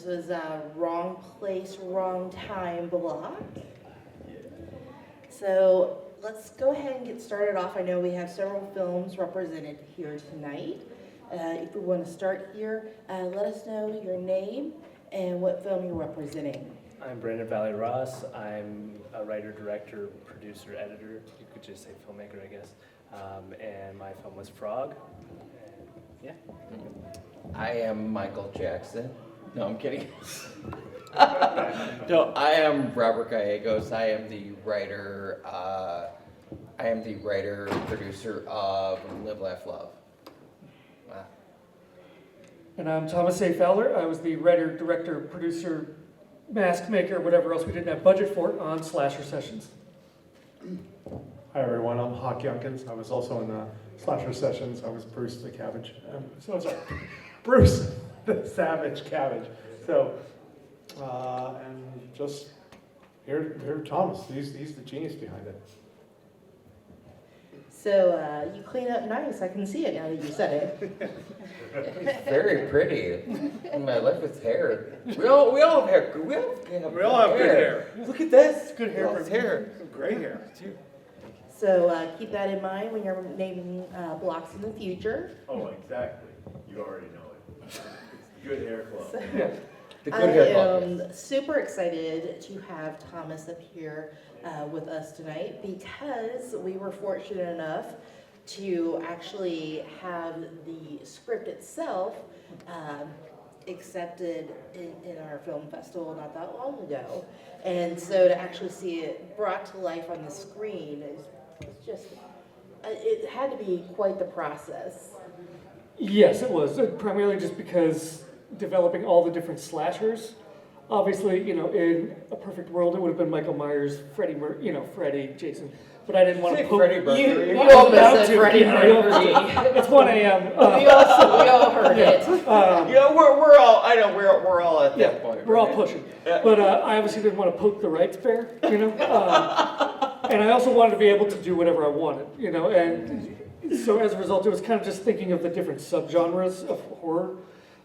This was a wrong place, wrong time block. So let's go ahead and get started off. I know we have several films represented here tonight. If we want to start here, let us know your name and what film you're representing. I'm Brandon Valley Ross. I'm a writer, director, producer, editor. You could just say filmmaker, I guess. And my film was Phrog. Yeah. I am Michael Jackson. No, I'm kidding. No, I am Robert Gallegos. I am the writer. Producer of Live, Laugh, Love. Wow. And I'm Thomas A. Fowler. I was the writer, director, producer, mask maker, whatever else we didn't have budget for on Slasher Sessions. Hi everyone, I'm Hawk Youngkins. I was also in the Slasher Sessions. I was Bruce the Cabbage. Bruce the Savage Cabbage. So, and just here Thomas. He's the genius behind it. So you clean up nice. I can see it now that you said it. It's very pretty. And my life with hair. We all have hair. We all have good hair. Look at this. Good hair. Well, it's hair. Great hair. Too. So keep that in mind when you're naming blocks in the future. Oh, exactly. You already know it. It's the Good Hair Club. So, The good hair I club. am super excited to have Thomas up here with us tonight because we were fortunate enough to actually have the script itself accepted in our film festival not that long ago. And so to actually see it brought to life on the screen is just, it had to be quite the process. Yes, it was. Primarily just because developing all the different slashers. Obviously, in a perfect world, it would have been Michael Myers, Freddy, Jason. But I didn't want to poke. Freddie Mercury. You almost said Freddie Mercury. It's 1 a.m. We all heard it. We're all. I know we're all at that point. We're all right? pushing. But I obviously didn't want to poke the rights bear, and I also wanted to be able to do whatever I wanted, and so as a result, it was kind of just thinking of the different subgenres of horror.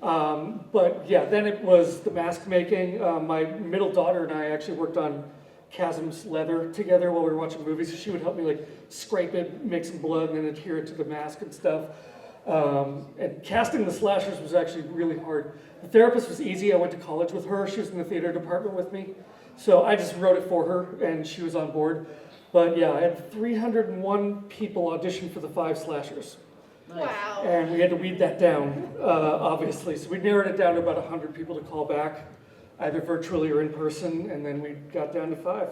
But yeah, then it was the mask making. My middle daughter and I actually worked on Chasm's leather together while we were watching movies. So she would help me scrape it, make some blood, and then adhere it to the mask and stuff. And casting the slashers was actually really hard. The therapist was easy. I went to college with her. She was in the theater department with me. So I just wrote it for her, and she was on board. But yeah, I had 301 people audition for the 5 slashers. Wow. And we had to weed that down, obviously. So we narrowed it down to about 100 people to call back, either virtually or in person, and then we got down to 5.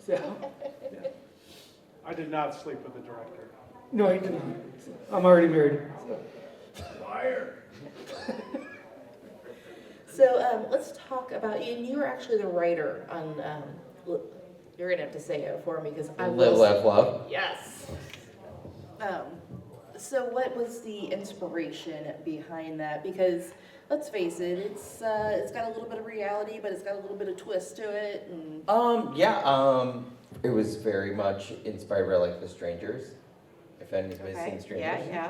So, I did not sleep with the director. no, he didn't. I'm already married. Liar. So let's talk about you. And you were actually the writer on. You're gonna have to say it for me because I Live, Laugh, Love. Yes. So what was the inspiration behind that? Because let's face it, it's got a little bit of reality, but it's got a little bit of twist to it. And It was very much inspired by The Strangers. If anybody's okay. seen Strangers. Yeah.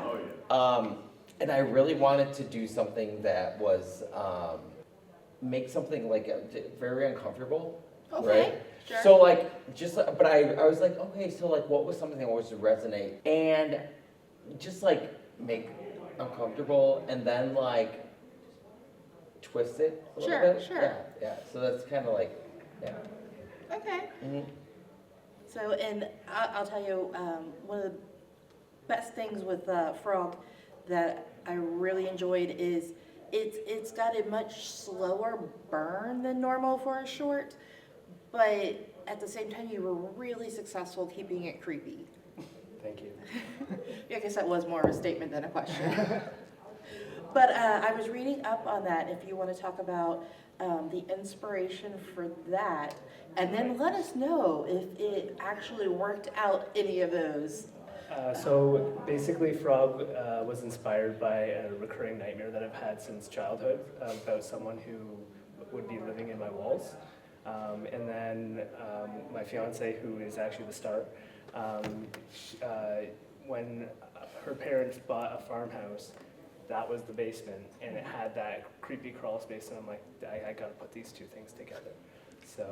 Oh, yeah. And I really wanted to do something that was make something very uncomfortable. Okay. Right? Sure. So but I was like, okay, so what was something that was to resonate and just make uncomfortable and then twist it a little Sure, bit. sure. Yeah. So that's kind of yeah. Okay. Mm-hmm. So, and I'll tell you, one of the best things with Phrog that I really enjoyed is it's got a much slower burn than normal for a short, but at the same time you were really successful keeping it creepy. Thank you. I guess that was more of a statement than a question. But I was reading up on that, if you want to talk about the inspiration for that, and then let us know if it actually worked out any of those. So basically, Phrog was inspired by a recurring nightmare that I've had since childhood about someone who would be living in my walls. And then my fiance, who is actually the star, when her parents bought a farmhouse, that was the basement, and it had that creepy crawl space, and I'm like, I gotta put these two things together. So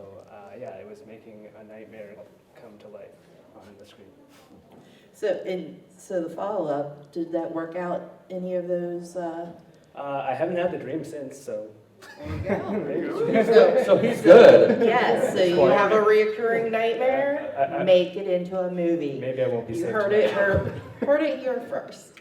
yeah, it was making a nightmare come to life on the screen. So the follow-up, did that work out, any of those? I haven't had the dream since, so. There you go. So he's good. Yes, so you have a reoccurring nightmare, I- make it into a movie. Maybe I won't be You safe heard tonight. heard it here first.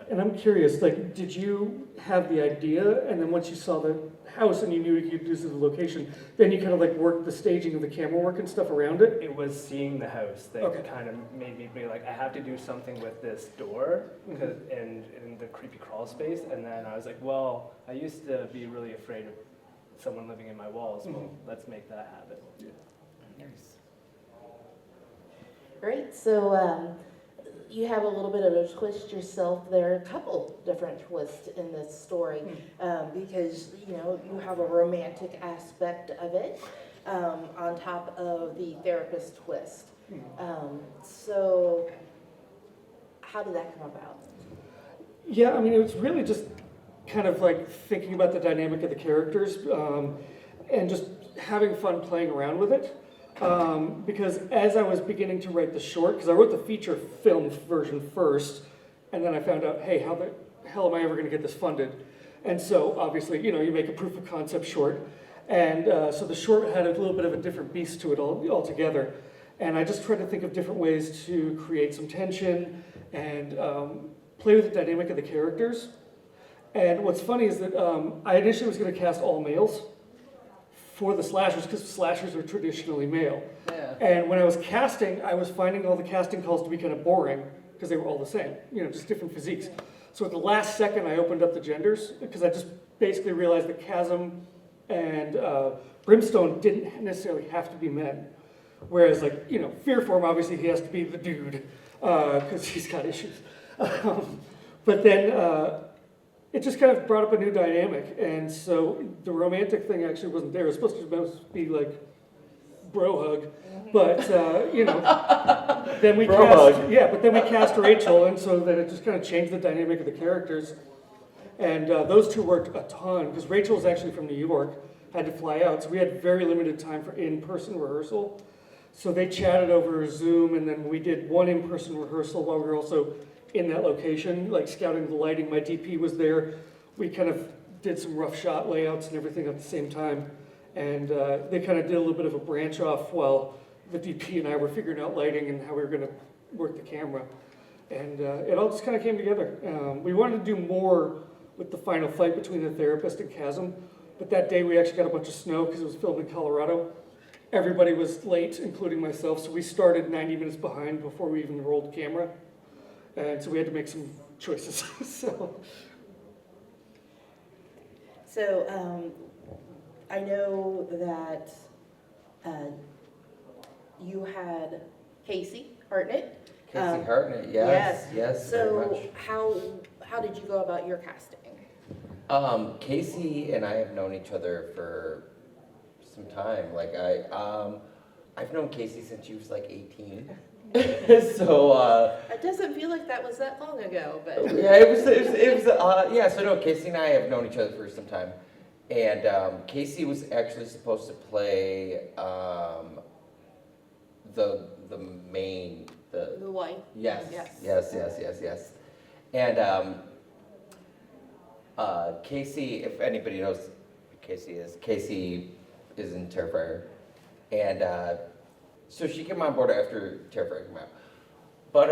And I'm curious, like, did you have the idea, and then once you saw the house and you knew you could use it as a location, then you kind of like worked the staging of the camera work and stuff around it? It was seeing the house that Okay. kind of made me be like, I have to do something with this door and the creepy crawl space. And then I was like, well, I used to be really afraid of someone living in my walls. Well, let's make that happen. Great, so you have a little bit of a twist yourself there, a couple different twists in this story, because, you know, you have a romantic aspect of it on top of the therapist twist. So how did that come about? Yeah, I mean, it was really just kind of like thinking about the dynamic of the characters and just having fun playing around with it. Because as I was beginning to write the short, because I wrote the feature film version first, and then I found out, hey, how the hell am I ever going to get this funded? And so obviously, you know, you make a proof of concept short. And so the short had a little bit of a different beast to it altogether. And I just tried to think of different ways to create some tension and play with the dynamic of the characters. And what's funny is that I initially was going to cast all males for the slashers, because slashers are traditionally male. Yeah. And when I was casting, I was finding all the casting calls to be kind of boring, because they were all the same, you know, just different physiques. So at the last second, I opened up the genders, because I just basically realized that Chasm and Brimstone didn't necessarily have to be men. Whereas, like, you know, Fearform, obviously he has to be the dude, because he's got issues. But then it just kind of brought up a new dynamic. And so the romantic thing actually wasn't there. It was supposed to be like bro hug. But, you know, then we cast Rachel. And so then it just kind of changed the dynamic of the characters. And those two worked a ton, because Rachel was actually from New York, had to fly out. So we had very limited time for in-person rehearsal. So they chatted over Zoom, and then we did one in-person rehearsal while we were also in that location, like scouting the lighting. My DP was there. We kind of did some rough shot layouts and everything at the same time. And they kind of did a little bit of a branch off while the DP and I were figuring out lighting and how we were going to work the camera. And it all just kind of came together. We wanted to do more with the final fight between the therapist and Chasm, but that day we actually got a bunch of snow because it was filmed in Colorado. Everybody was late, including myself, so we started 90 minutes behind before we even rolled camera. And so we had to make some choices. So I know that you had Casey Hartnett. Casey Hartnett, yes, yes, very So much. how did you go about your casting? Casey and I have known each other for some time. Like I've known Casey since she was like 18. So It doesn't feel like that was that long ago, but yeah, it was yeah. So no, Casey and I have known each other for some time, and Casey was actually supposed to play the main the wife. yes Yes. and Casey, if anybody knows who Casey is in Terrifier, and so she came on board after Terrifier came out, but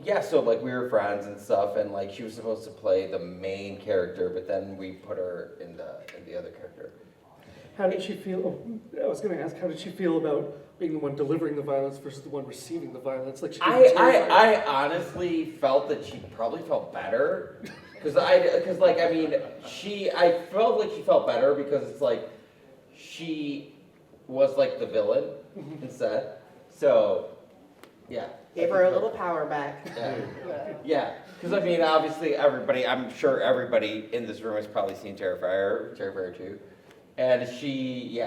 yeah, so like we were friends and stuff, and like she was supposed to play the main character, but then we put her in the other character. How did she feel? I was going to ask, how did she feel about being the one delivering the violence versus the one receiving the violence? Like she didn't terrify I honestly felt that she probably felt better, because I felt like she felt better because it's like she was like the villain instead. So yeah. Gave her a little power back. Yeah, because I mean, obviously I'm sure everybody in this room has probably seen Terrifier 2. And she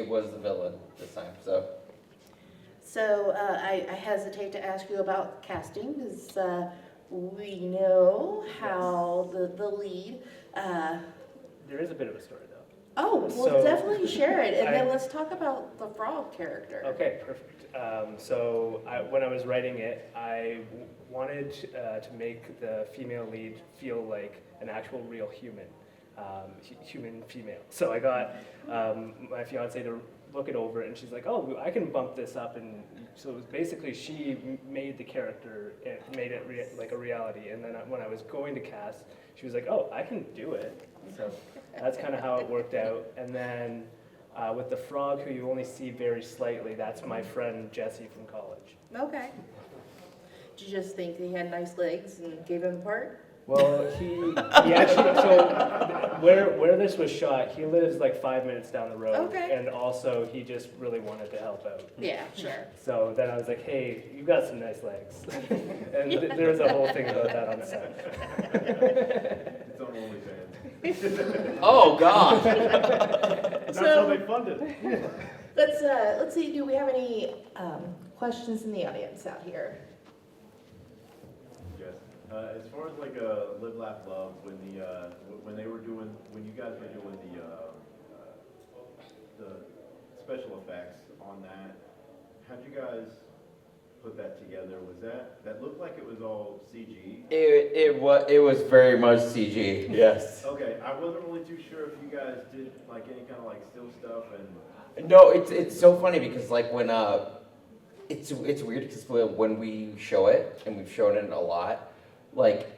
was the villain this time, so. So I hesitate to ask you about casting because we know how the lead, There is a bit of a story though. oh, well, So, definitely share it, and then I- let's talk about the Frog character. Okay, perfect. When I was writing it, I wanted to make the female lead feel like an actual real human, human female. So I got my fiance to look it over, and she's like, "Oh, I can bump this up." And so it was basically she made the character and made it like a reality. And then when I was going to cast, she was like, "Oh, I can do it." So that's kind of how it worked out. And then with the Frog, who you only see very slightly, that's my friend Jesse from college. Okay. Did you just think he had nice legs and gave him a part? Well, he actually, so where this was shot, he lives like 5 minutes down the road. Okay. And also, he just really wanted to help out. Yeah, sure. So then I was like, hey, you got some nice legs. And there was a whole thing about that on set. It's on OnlyFans. Oh, God. That's how they fund it. Let's see, do we have any questions in the audience out here? Yes. As far as like Live, Laugh, Love, when you guys were doing the special effects on that, how'd you guys put that together? Was that looked like it was all CG? It was very much CG, yes. Okay, I wasn't really too sure if you guys did like any kind of like still stuff and. No, it's so funny because like when it's weird because when we show it, and we've shown it a lot, like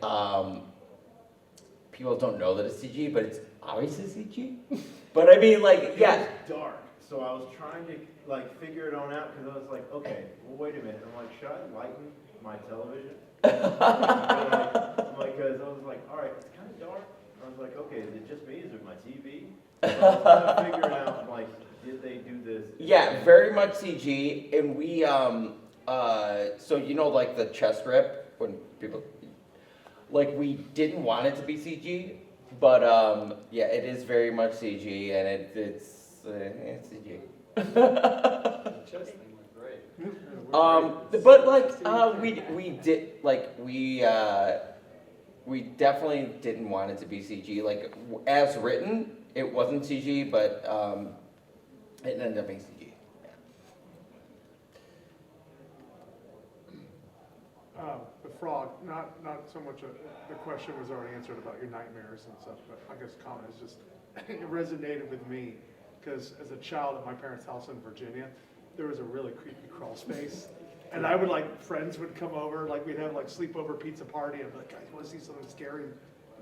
people don't know that it's CG, but it's obviously CG. But I mean, like, yeah. It was dark, so I was trying to like figure it on out because I was like, okay, well wait a minute. I'm like, should I lighten my television? I'm like, because I was like, all right, it's kind of dark. I was like, okay, is it just me? Is it my TV? So I was trying to figure it out. Like, did they do this? Yeah, very much CG, and we so you know like the chest rip when people like we didn't want it to be CG, but yeah, it is very much CG, and it's CG. But like we definitely didn't want it to be CG. Like as written, it wasn't CG, but it ended up being CG. The Frog, not so much, the question was already answered about your nightmares and stuff, but I guess comment is just, it resonated with me, because as a child at my parents' house in Virginia, there was a really creepy crawl space, and I would like, friends would come over, like we'd have like sleepover pizza party, I'd be like, guys, you want to see something scary?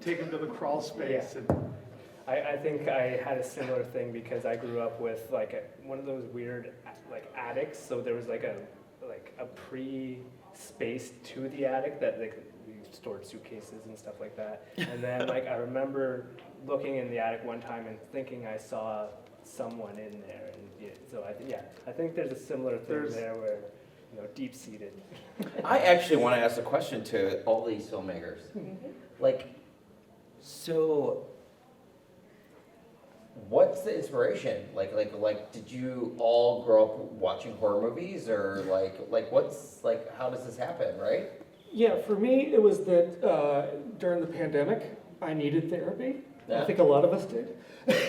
Take them to the crawl space, Yeah. and I think I had a similar thing because I grew up with like one of those weird like attics. So there was like a pre-space to the attic that like we stored suitcases and stuff like that. And then like I remember looking in the attic one time and thinking I saw someone in there. And yeah, so I think there's a similar thing there where deep-seated. I actually want to ask a question to all these filmmakers. Like, so what's the inspiration? Like, did you all grow up watching horror movies, or like, what's like, how does this happen, right? Yeah, for me, it was that during the pandemic, I needed therapy. Yeah. I think a lot of us did.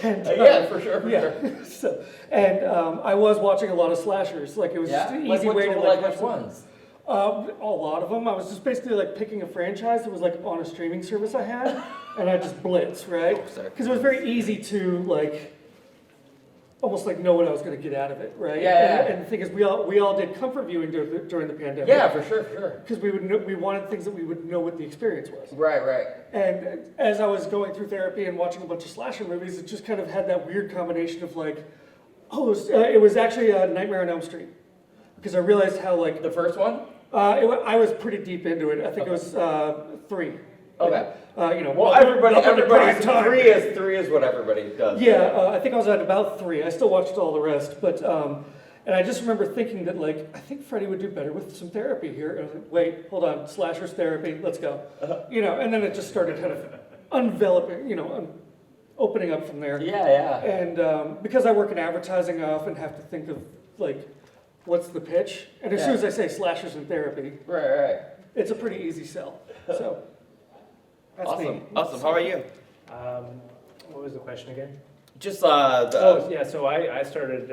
And, Yeah, for sure. So, and I was watching a lot of slashers. Like it was just an easy way to like which ones? A lot of them. I was just basically like picking a franchise that was like on a streaming service I had, and I just blitz, right? Sorry. Because it was very easy to like almost like know what I was going to get out of it, right? Yeah. And the thing is, we all did comfort viewing during the pandemic. Yeah, for sure. Because we wanted things that we would know what the experience was. Right. And as I was going through therapy and watching a bunch of slasher movies, it just kind of had that weird combination of like, it was actually Nightmare on Elm Street, because I realized how like The first one? I was pretty deep into it. I think it was 3. Okay. Well, everybody's time. three is what everybody does. Yeah, I think I was at about 3. I still watched all the rest, but and I just remember thinking that like I think Freddie would do better with some therapy here. And I was like, wait, hold on, slashers therapy, let's go. And then it just started kind of enveloping, opening up from there. Yeah. And because I work in advertising, I often have to think of like, what's the pitch? And as soon as I say slashers in therapy, Right. it's a pretty easy sell. So, that's me. Awesome. Awesome. How are you? What was the question again? Just Oh, yeah, so I started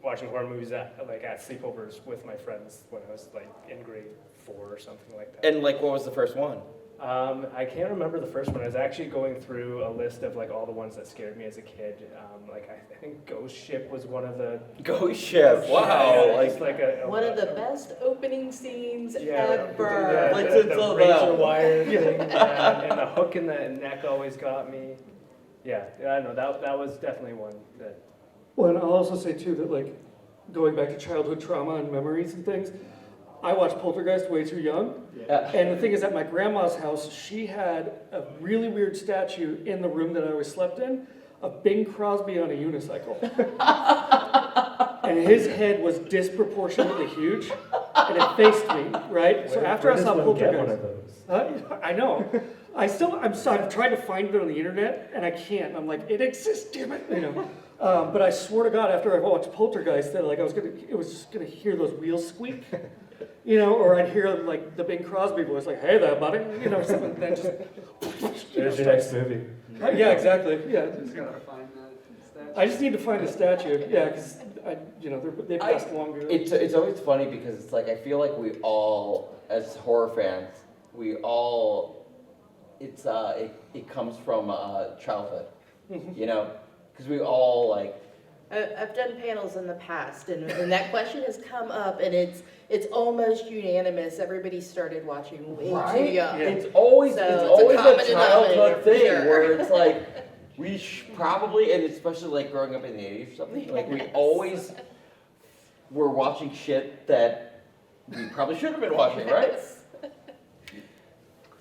watching horror movies at sleepovers with my friends when I was like in grade 4 or something like that. and like, what was the first one? I can't remember the first one. I was actually going through a list of like all the ones that scared me as a kid. I think Ghost Ship was one of the. Ghost Ship. Wow. Yeah, Like, it's like One of the best opening scenes Yeah, ever. Like, the it's all razor about- wire thing, and the hook in the neck always got me. Yeah, I don't know. That was definitely one that. Well, and I'll also say too that like going back to childhood trauma and memories and things, I watched Poltergeist way too young. And the thing is, at my grandma's house, she had a really weird statue in the room that I always slept in of Bing Crosby on a unicycle. And his head was disproportionately huge, and it faced me, right? So after I saw Poltergeist, I know. I'm trying to find it on the internet, and I can't. I'm like, it exists, damn it, you know. But I swear to God, after I watched Poltergeist, that like it was just gonna hear those wheels squeak, you know, or I'd hear like the Bing Crosby voice, like, "Hey there, buddy," you know, something. And then just There's your next movie. yeah, exactly. Yeah, Just gotta find that. I just need to find the statue. Yeah, because they passed longer. it's always funny because it's like, I feel like we all, as horror fans, it comes from childhood, you know? Because we all like, I've done panels in the past, and that question has come up, and it's almost unanimous. Everybody started watching way too right? young. Yeah. It's always So it's it's a always common a denominator childhood for thing sure. where it's like we probably, and especially like growing up in the 80s or something, like we Yes. always were watching shit that we probably shouldn't have been watching, right? Yes.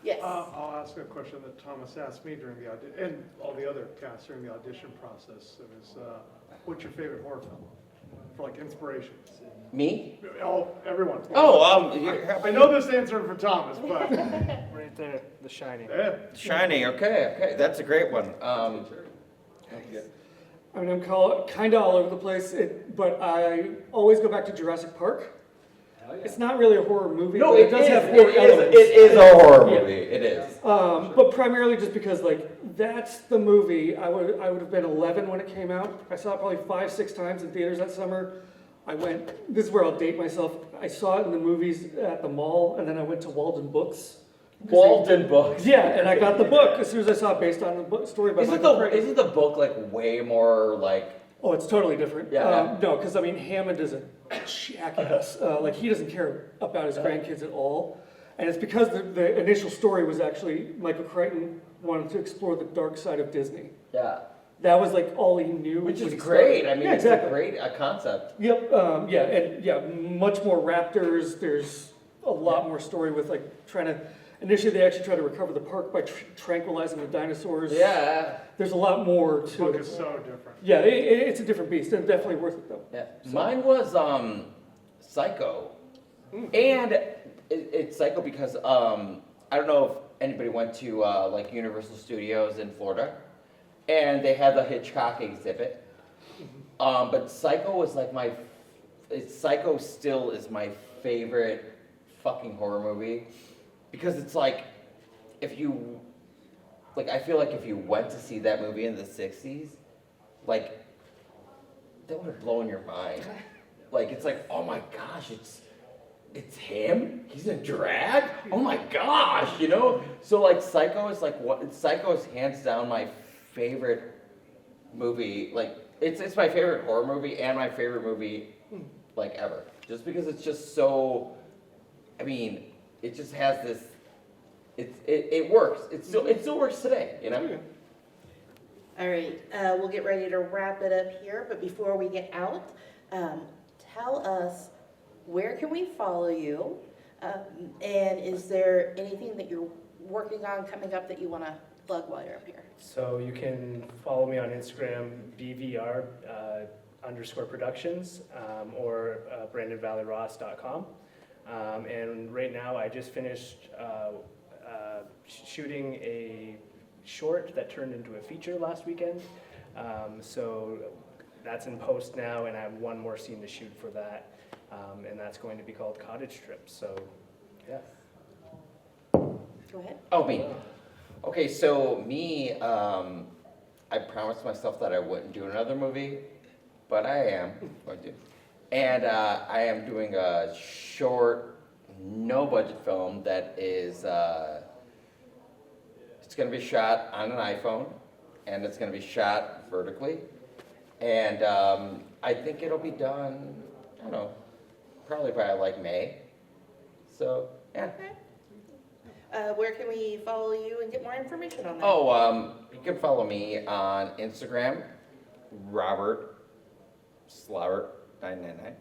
Yes. I'll ask a question that Thomas asked me during the audition, and all the other cast during the audition process. It was, what's your favorite horror film? For like inspiration. Me? Everyone. Oh, I know this answer for Thomas, but Right there, The Shining. yeah. Shining. Okay, that's a great one. I mean, I'm kind of all over the place, but I always go back to Jurassic Park. It's not really a horror movie, No, but it does is. have horror elements. It is a horror Yeah. movie. It is. But primarily just because, like, that's the movie. I would have been 11 when it came out. I saw it probably 5-6 times in theaters that summer. This is where I'll date myself. I saw it in the movies at the mall, and then I went to Walden Books. Walden Books. Yeah, and I got the book as soon as I saw it based on the book, story by Michael Crichton. Isn't the book like way more like? Oh, it's totally different. Yeah. No, because I mean, Hammond is a jackass. Like, he doesn't care about his grandkids at all. And it's because the initial story was actually Michael Crichton wanted to explore the dark side of Disney. Yeah. That was like all he knew. Which when is he great. started. I mean, Yeah, it's exactly. a great concept. Yep. Much more raptors. There's a lot more story with like trying to. Initially, they actually tried to recover the park by tranquilizing the dinosaurs. Yeah. There's a lot more This to book it. is so different. Yeah, it's a different beast, and definitely worth it though. Yeah. Mine was Psycho, and it's Psycho because I don't know if anybody went to like Universal Studios in Florida, and they had the Hitchcock exhibit. But Psycho was like Psycho still is my favorite fucking horror movie. Because it's like, I feel like if you went to see that movie in the 60s, like, that would have blown your mind. Like, it's like, oh my gosh, it's him? He's in drag? Oh my gosh, you know? So like, Psycho is hands down my favorite movie. Like, it's my favorite horror movie and my favorite movie, like, ever. Just because it's just so, I mean, it just has this. It works. It still works today. You know. All right, we'll get ready to wrap it up here, but before we get out, tell us, where can we follow you? And is there anything that you're working on coming up that you want to plug while you're up here? So you can follow me on Instagram, BVR _productions, or BrandonValleyRoss.com. And right now I just finished shooting a short that turned into a feature last weekend. So that's in post now, and I have one more scene to shoot for that. And that's going to be called Cottage Trip. So, yeah. Go ahead. Oh, me. Okay, so me, I promised myself that I wouldn't do another movie, but I am going to. And I am doing a short, no-budget film that is, it's going to be shot on an iPhone, and it's going to be shot vertically. And I think it'll be done, I don't know, probably by like May. So, yeah. Where can we follow you and get more information on that? Oh, you can follow me on Instagram, Robert Slobert 999.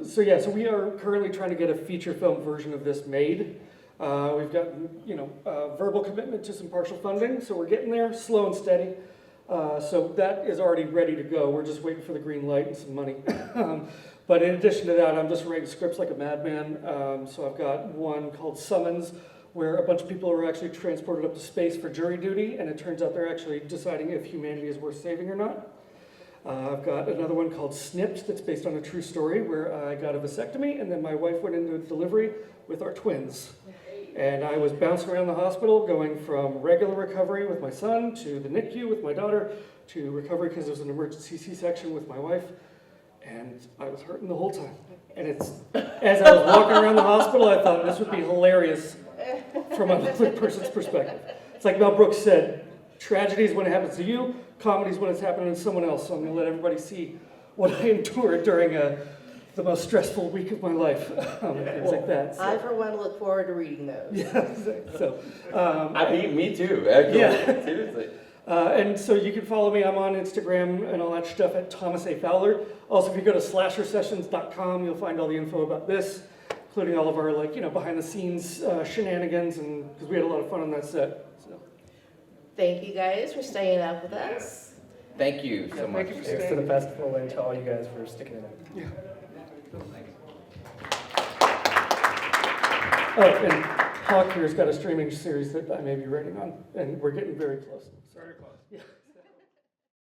So we are currently trying to get a feature film version of this made. We've gotten, verbal commitment to some partial funding, so we're getting there, slow and steady. So that is already ready to go. We're just waiting for the green light and some money. But in addition to that, I'm just writing scripts like a madman. So I've got one called Summons, where a bunch of people are actually transported up to space for jury duty, and it turns out they're actually deciding if humanity is worth saving or not. I've got another one called Snipped that's based on a true story where I got a vasectomy, and then my wife went into delivery with our twins. And I was bouncing around the hospital, going from regular recovery with my son to the NICU with my daughter to recovery because there was an emergency C-section with my wife. And I was hurting the whole time. And as I was walking around the hospital, I thought this would be hilarious from another person's perspective. It's like Mel Brooks said, tragedy is when it happens to you, comedy is when it's happening to someone else. So I'm going to let everybody see what I endured during the most stressful week of my life. Things like that. So. I, for one, look forward to reading those. Yeah, so. Me too, actually. Yeah. Seriously. And so you can follow me. I'm on Instagram and all that stuff at Thomas A. Fowler. Also, if you go to slashersessions.com, you'll find all the info about this, including all of our behind the scenes shenanigans, and because we had a lot of fun on that set. So. Thank you guys for staying up with us. Thank you so much. Thanks to the festival and to all you guys for sticking it out. Yeah. Oh, and Hawk here's got a streaming series that I may be writing on, and we're getting very close. Sorry to pause. Yeah.